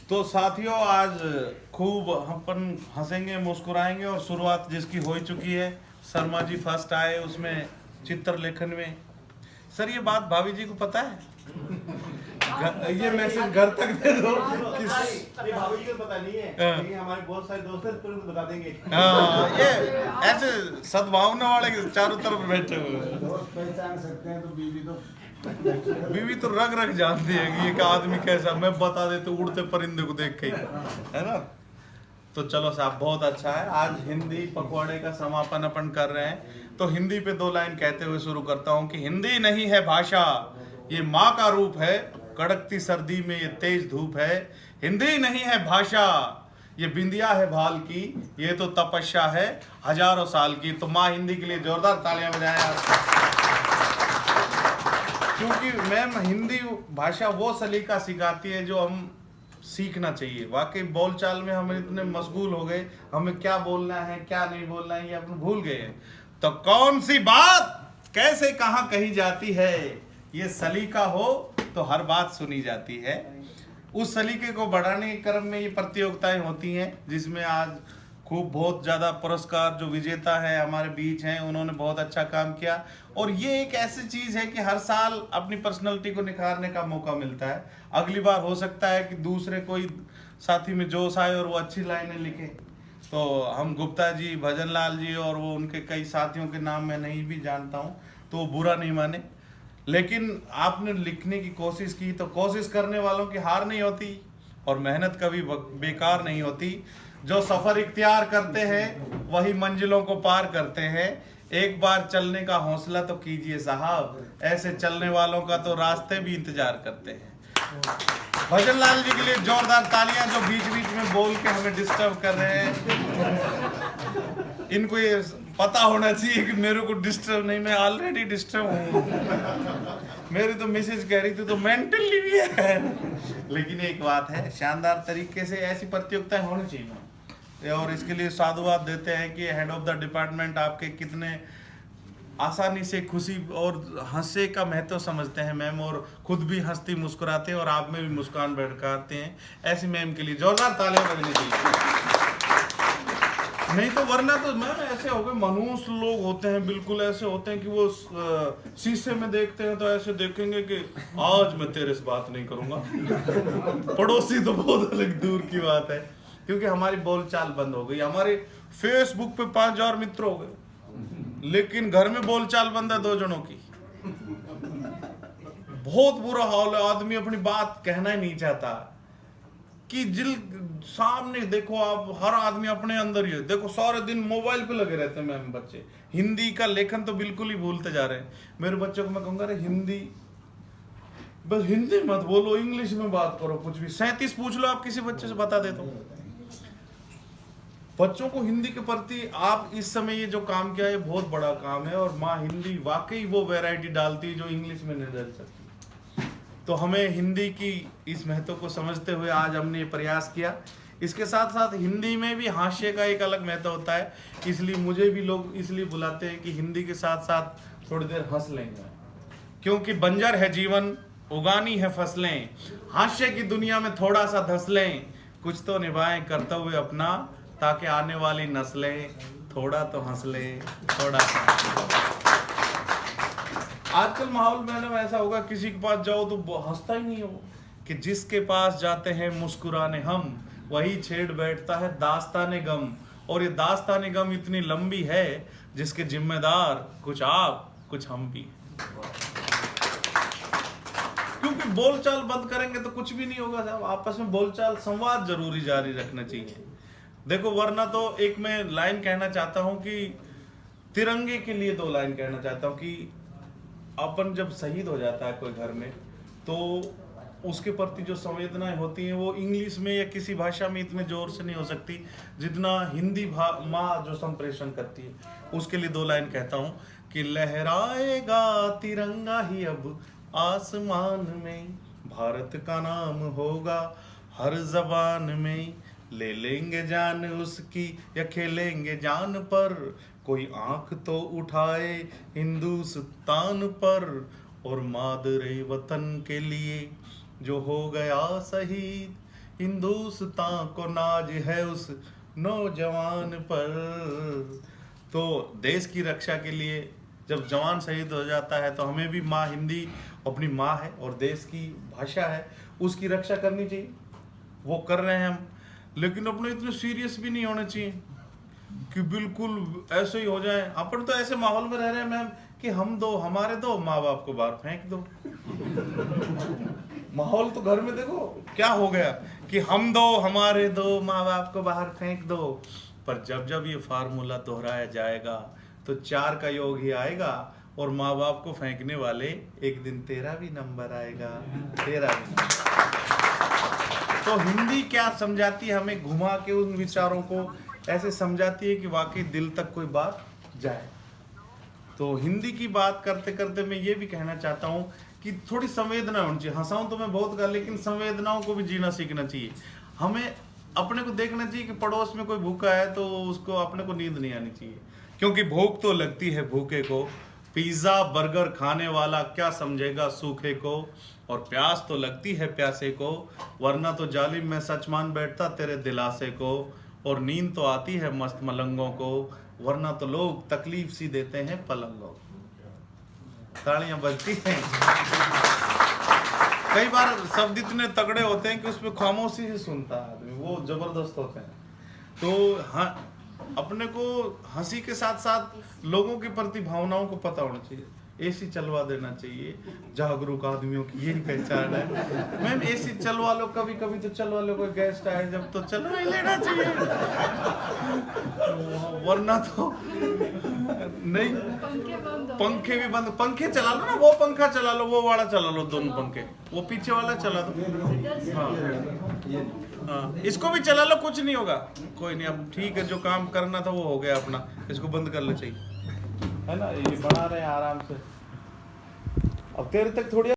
तो साथियों, आज खूब अपन हंसेंगे मुस्कुराएंगे और शुरुआत जिसकी हो ही चुकी है। शर्मा जी फर्स्ट आए उसमें चित्र लेखन में। सर, ये बात भाभी जी को पता है? ये मैसेज घर तक दे दो कि ये भाभी जी को पता नहीं है, लेकिन हमारे बहुत सारे दोस्त हैं, तुरंत बता देंगे। हाँ, ये ऐसे सद्भावना वाले चारों तरफ बैठे हुए हैं। दोस्त पहचान सकते हैं तो बीवी तो रग रग जानती है कि एक आदमी कैसा, मैं बता देते उड़ते परिंदे को देख के ही, है ना। तो चलो साहब, बहुत अच्छा है। आज हिंदी पखवाड़े का समापन अपन कर रहे हैं, तो हिंदी पे 2 लाइन कहते हुए शुरू करता हूँ कि हिंदी नहीं है भाषा, ये माँ का रूप है, कड़कती सर्दी में ये तेज धूप है। हिंदी नहीं है भाषा, ये बिंदिया है भाल की, ये तो तपस्या है हजारों साल की। तो माँ हिंदी के लिए जोरदार तालियां बजाएं यार। क्योंकि मैम हिंदी भाषा वो सलीका सिखाती है जो हम सीखना चाहिए। वाकई बोलचाल में हम इतने मशगूल हो गए, हमें क्या बोलना है क्या नहीं बोलना है ये अपन भूल गए हैं। तो कौन सी बात कैसे कहाँ कही जाती है, ये सलीका हो तो हर बात सुनी जाती है। उस सलीके को बढ़ाने के क्रम में ये प्रतियोगिताएं होती हैं, जिसमें आज खूब बहुत ज़्यादा पुरस्कार जो विजेता है हमारे बीच हैं, उन्होंने बहुत अच्छा काम किया। और ये एक ऐसी चीज़ है कि हर साल अपनी पर्सनैलिटी को निखारने का मौका मिलता है। अगली बार हो सकता है कि दूसरे कोई साथी में जोश आए और वो अच्छी लाइनें लिखे। तो हम गुप्ता जी, भजन लाल जी और वो उनके कई साथियों के नाम मैं नहीं भी जानता हूँ, तो वो बुरा नहीं माने। लेकिन आपने लिखने की कोशिश की, तो कोशिश करने वालों की हार नहीं होती और मेहनत कभी बेकार नहीं होती। जो सफ़र इख्तियार करते हैं वही मंजिलों को पार करते हैं। एक बार चलने का हौसला तो कीजिए साहब, ऐसे चलने वालों का तो रास्ते भी इंतजार करते हैं। भजन लाल जी के लिए जोरदार तालियां, जो बीच बीच में बोल के हमें डिस्टर्ब कर रहे हैं। इनको ये पता होना चाहिए कि मेरे को डिस्टर्ब नहीं, मैं ऑलरेडी डिस्टर्ब हूँ। मेरी तो मिसेज कह रही थी तो मेंटली भी है। लेकिन एक बात है, शानदार तरीके से ऐसी प्रतियोगिताएं होनी चाहिए और इसके लिए साधुवाद देते हैं कि हेड ऑफ द डिपार्टमेंट आपके कितने आसानी से खुशी और हंसे का महत्व समझते हैं मैम, और खुद भी हंसती मुस्कुराते हैं और आप में भी मुस्कान बैठाते हैं। ऐसी मैम के लिए जोरदार तालियां बजनी चाहिए। नहीं तो वरना तो मैम ऐसे हो गए, मनुष्य लोग होते हैं, बिल्कुल ऐसे होते हैं कि वो शीशे में देखते हैं तो ऐसे देखेंगे कि आज मैं तेरे से बात नहीं करूंगा। पड़ोसी तो बहुत अलग दूर की बात है, क्योंकि हमारी बोलचाल बंद हो गई। हमारे फेसबुक पे 5000 मित्र हो गए, लेकिन घर में बोलचाल बंद है 2 जनों की। बहुत बुरा हाल है, आदमी अपनी बात कहना ही नहीं चाहता। कि जिल सामने देखो आप, हर आदमी अपने अंदर ही है। देखो सारे दिन मोबाइल पे लगे रहते हैं मैम बच्चे। हिंदी का लेखन तो बिल्कुल ही भूलते जा रहे हैं। मेरे बच्चों को मैं कहूँगा, अरे हिंदी बस हिंदी मत बोलो, इंग्लिश में बात करो। कुछ भी 37 पूछ लो आप किसी बच्चे से, बता देता हूँ। बच्चों को हिंदी के प्रति आप इस समय ये जो काम किया है बहुत बड़ा काम है। और माँ हिंदी वाकई वो वैरायटी डालती है जो इंग्लिश में नहीं डाल सकती। तो हमें हिंदी की इस महत्व को समझते हुए आज हमने ये प्रयास किया। इसके साथ साथ हिंदी में भी हास्य का एक अलग महत्व होता है, इसलिए मुझे भी लोग इसलिए बुलाते हैं कि हिंदी के साथ साथ थोड़ी देर हंस लेंगे, क्योंकि बंजर है जीवन, उगानी है फसलें, हास्य की दुनिया में थोड़ा सा धंस लें, कुछ तो निभाएं कर्तव्य अपना, ताकि आने वाली नस्लें थोड़ा तो हंस लें, थोड़ा सा। आजकल माहौल में ऐसा होगा, किसी के पास जाओ तो हंसता ही नहीं हो, कि जिसके पास जाते हैं मुस्कुराने हम, वही छेड़ बैठता है दास्ताने गम। और ये दास्ताने गम इतनी लंबी है जिसके जिम्मेदार कुछ आप कुछ हम भी। क्योंकि बोलचाल बंद करेंगे तो कुछ भी नहीं होगा साहब। आपस में बोलचाल संवाद जरूरी जारी रखना चाहिए। देखो वरना तो एक मैं लाइन कहना चाहता हूँ कि तिरंगे के लिए 2 लाइन कहना चाहता हूँ कि अपन जब शहीद हो जाता है कोई घर में, तो उसके प्रति जो संवेदनाएं होती हैं वो इंग्लिश में या किसी भाषा में इतने जोर से नहीं हो सकती जितना हिंदी माँ जो संप्रेषण करती है। उसके लिए 2 लाइन कहता हूँ कि लहराएगा तिरंगा ही अब आसमान में, भारत का नाम होगा हर जबान में, ले लेंगे जान उसकी या खेलेंगे जान पर, कोई आंख तो उठाए हिंदुस्तान पर, और मादरे वतन के लिए जो हो गया शहीद, हिंदुस्तान को नाज है उस नौजवान पर। तो देश की रक्षा के लिए जब जवान शहीद हो जाता है तो हमें भी माँ हिंदी अपनी माँ है और देश की भाषा है, उसकी रक्षा करनी चाहिए। वो कर रहे हैं हम, लेकिन अपने इतने सीरियस भी नहीं होने चाहिए कि बिल्कुल ऐसे ही हो जाए। अपन तो ऐसे माहौल में रह रहे हैं मैम कि हम दो हमारे दो माँ बाप को बाहर फेंक दो। माहौल तो घर में देखो क्या हो गया कि हम दो हमारे दो माँ बाप को बाहर फेंक दो। पर जब जब ये फार्मूला दोहराया जाएगा तो 4 का योग ही आएगा और माँ बाप को फेंकने वाले एक दिन तेरा भी नंबर आएगा, तेरा भी नंबर। तो हिंदी क्या समझाती है हमें, घुमा के उन विचारों को ऐसे समझाती है कि वाकई दिल तक कोई बात जाए। तो हिंदी की बात करते करते मैं ये भी कहना चाहता हूँ कि थोड़ी संवेदना होनी चाहिए। हंसाऊं तो मैं बहुत का, लेकिन संवेदनाओं को भी जीना सीखना चाहिए। हमें अपने को देखना चाहिए कि पड़ोस में कोई भूखा है तो उसको अपने को नींद नहीं आनी चाहिए, क्योंकि भूख तो लगती है भूखे को। पिज्जा बर्गर खाने वाला क्या समझेगा सूखे को, और प्यास तो लगती है प्यासे को, वरना तो जालिम में सच मान बैठता तेरे दिलासे को। और नींद तो आती है मस्त मलंगों को, वरना तो लोग तकलीफ सी देते हैं पलंगों को। तालियां बजती हैं। कई बार शब्द इतने तगड़े होते हैं कि उसमें खामोशी से सुनता है आदमी, वो जबरदस्त होते हैं। तो हाँ, अपने को हंसी के साथ साथ लोगों के प्रति भावनाओं को पता होना चाहिए। एसी चलवा देना चाहिए, जागरूक आदमियों की यही पहचान है। मैम एसी चलवा लो, कभी कभी तो चलवा लो, कोई गेस्ट आए जब तो चलवा ही लेना चाहिए, वरना तो नहीं। पंखे भी बंद, पंखे चला लो ना, वो पंखा चला लो, वो वाला चला लो, दोनों पंखे, वो पीछे वाला चला दो। हाँ, इसको भी चला लो, कुछ नहीं होगा, कोई नहीं। अब ठीक है, जो काम करना था वो हो गया अपना, इसको बंद कर ले चाहिए, है ना। ये बना रहे हैं आराम से। अब तेरे तक थोड़ी